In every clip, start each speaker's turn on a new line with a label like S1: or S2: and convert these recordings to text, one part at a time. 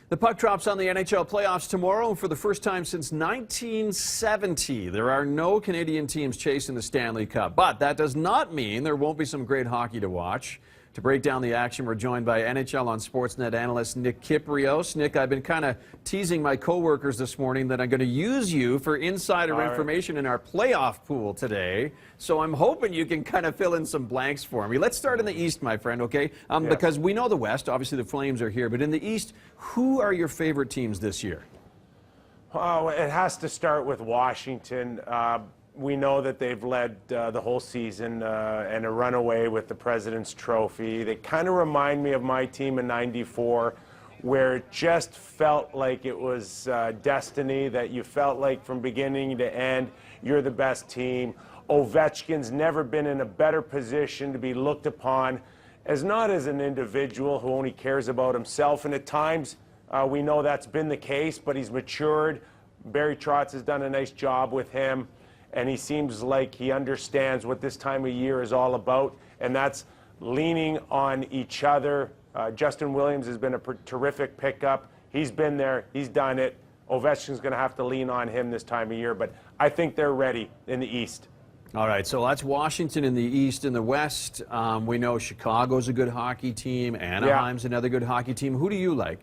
S1: The puck drops on the NHL playoffs tomorrow. For the first time since 1970, there are no Canadian teams chasing the Stanley Cup. But that does not mean there won't be some great hockey to watch. To break down the action, we're joined by NHL on Sportsnet analyst Nick Kypreos. Nick, I've been kind of teasing my coworkers this morning that I'm going to use you for insider information in our playoff pool today. So I'm hoping you can kind of fill in some blanks for me. Let's start in the East, my friend, okay? Yes. Because we know the West. Obviously, the Flames are here. But in the East, who are your favorite teams this year?
S2: Oh, it has to start with Washington. We know that they've led the whole season and a runaway with the President's Trophy. They kind of remind me of my team in '94, where it just felt like it was destiny, that you felt like from beginning to end, you're the best team. Ovechkin's never been in a better position to be looked upon as not as an individual who only cares about himself. And at times, we know that's been the case, but he's matured. Barry Trotz has done a nice job with him. And he seems like he understands what this time of year is all about, and that's leaning on each other. Justin Williams has been a terrific pickup. He's been there. He's done it. Ovechkin's going to have to lean on him this time of year, but I think they're ready in the East.
S1: All right, so that's Washington in the East. In the West, we know Chicago's a good hockey team. Anaheim's another good hockey team. Who do you like?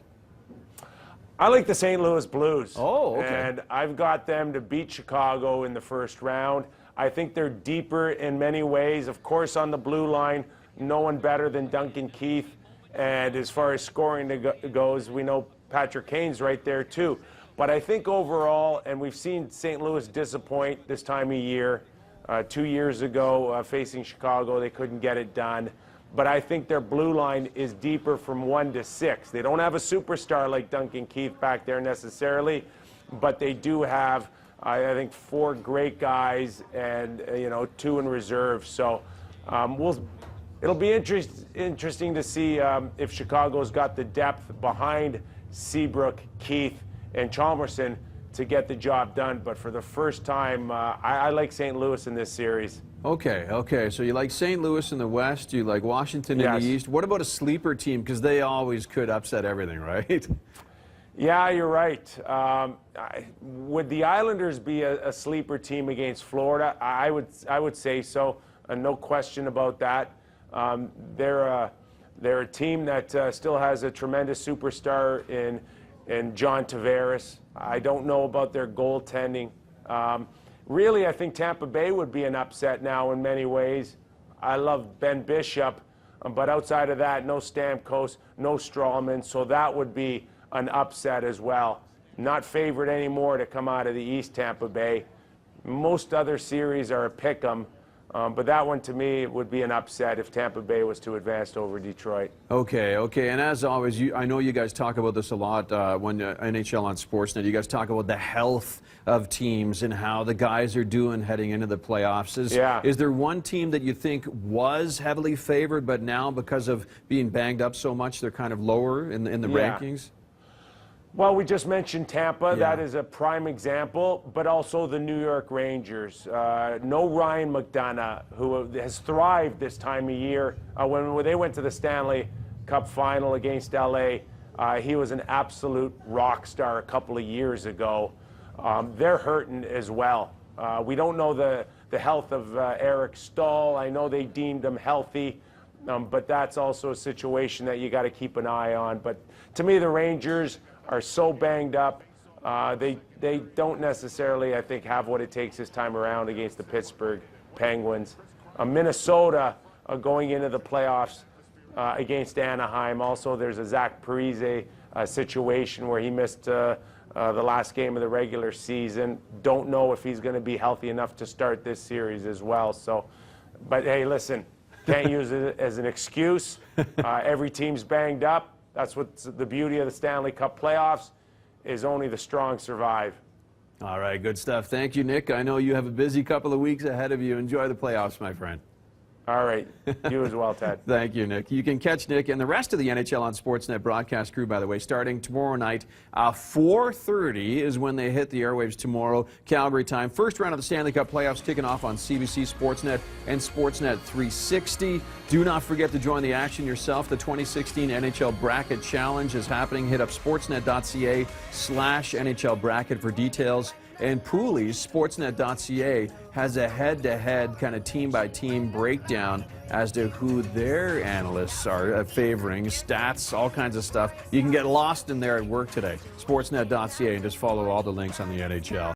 S2: I like the St. Louis Blues.
S1: Oh, okay.
S2: And I've got them to beat Chicago in the first round. I think they're deeper in many ways. Of course, on the blue line, no one better than Duncan Keith. And as far as scoring goes, we know Patrick Kane's right there too. But I think overall, and we've seen St. Louis disappoint this time of year. 2 years ago, facing Chicago, they couldn't get it done. But I think their blue line is deeper from 1 to 6. They don't have a superstar like Duncan Keith back there necessarily, but they do have, I think, 4 great guys and 2 in reserve. So it'll be interesting to see if Chicago's got the depth behind Seabrook, Keith, and Chalmerson to get the job done. But for the first time, I like St. Louis in this series.
S1: Okay. So you like St. With in the West, you like Washington in the East. What about a sleeper team? Because they always could upset everything, right?
S2: Yeah, you're right. Would the Islanders be a sleeper team against Florida? I would say so. No question about that. They're a team that still has a tremendous superstar in John Tavares. I don't know about their goaltending. Really, I think Tampa Bay would be an upset now in many ways. I love Ben Bishop, but outside of that, no Stamkos, no Strawman, so that would be an upset as well. Not favored anymore to come out of the East, Tampa Bay. Most other series are a pick-em, but that one to me would be an upset if Tampa Bay was to advance over Detroit.
S1: Okay. And as always, I know you guys talk about this a lot when NHL on Sportsnet. You guys talk about the health of teams and how the guys are doing heading into the playoffs. Is there one team that you think was heavily favored, but now because of being banged up so much, they're kind of lower in the rankings?
S2: Well, we just mentioned Tampa. That is a prime example, but also the New York Rangers. No Ryan McDonough, who has thrived this time of year. When they went to the Stanley Cup final against LA, he was an absolute rock star a couple of years ago. They're hurting as well. We don't know the health of Eric Stahl. I know they deemed him healthy, but that's also a situation that you got to keep an eye on. But to me, the Rangers are so banged up. They don't necessarily, I think, have what it takes this time around against the Pittsburgh Penguins. Minnesota going into the playoffs against Anaheim. Also, there's a Zach Parise situation where he missed the last game of the regular season. Don't know if he's going to be healthy enough to start this series as well. So, but hey, listen, can't use it as an excuse. Every team's banged up. That's what's the beauty of the Stanley Cup playoffs, is only the strong survive.
S1: All right, good stuff. Thank you, Nick. I know you have a busy couple of weeks ahead of you. Enjoy the playoffs, my friend.
S2: All right. You as well, Ted.
S1: Thank you, Nick. You can catch Nick and the rest of the NHL on Sportsnet broadcast crew, by the way, starting tomorrow night. 4:30 is when they hit the airwaves tomorrow, Calgary time. First round of the Stanley Cup Playoffs kicking off on CBC, Sportsnet, and Sportsnet 360. Do not forget to join the action yourself. The 2016 NHL Bracket Challenge is happening. Hit up sportsnet.ca/NHL Bracket for details. And Pooley's Sportsnet.ca has a head-to-head kind of team-by-team breakdown as to who their analysts are favoring, stats, all kinds of stuff. You can get lost in there at work today. Sportsnet.ca, and just follow all the links on the NHL.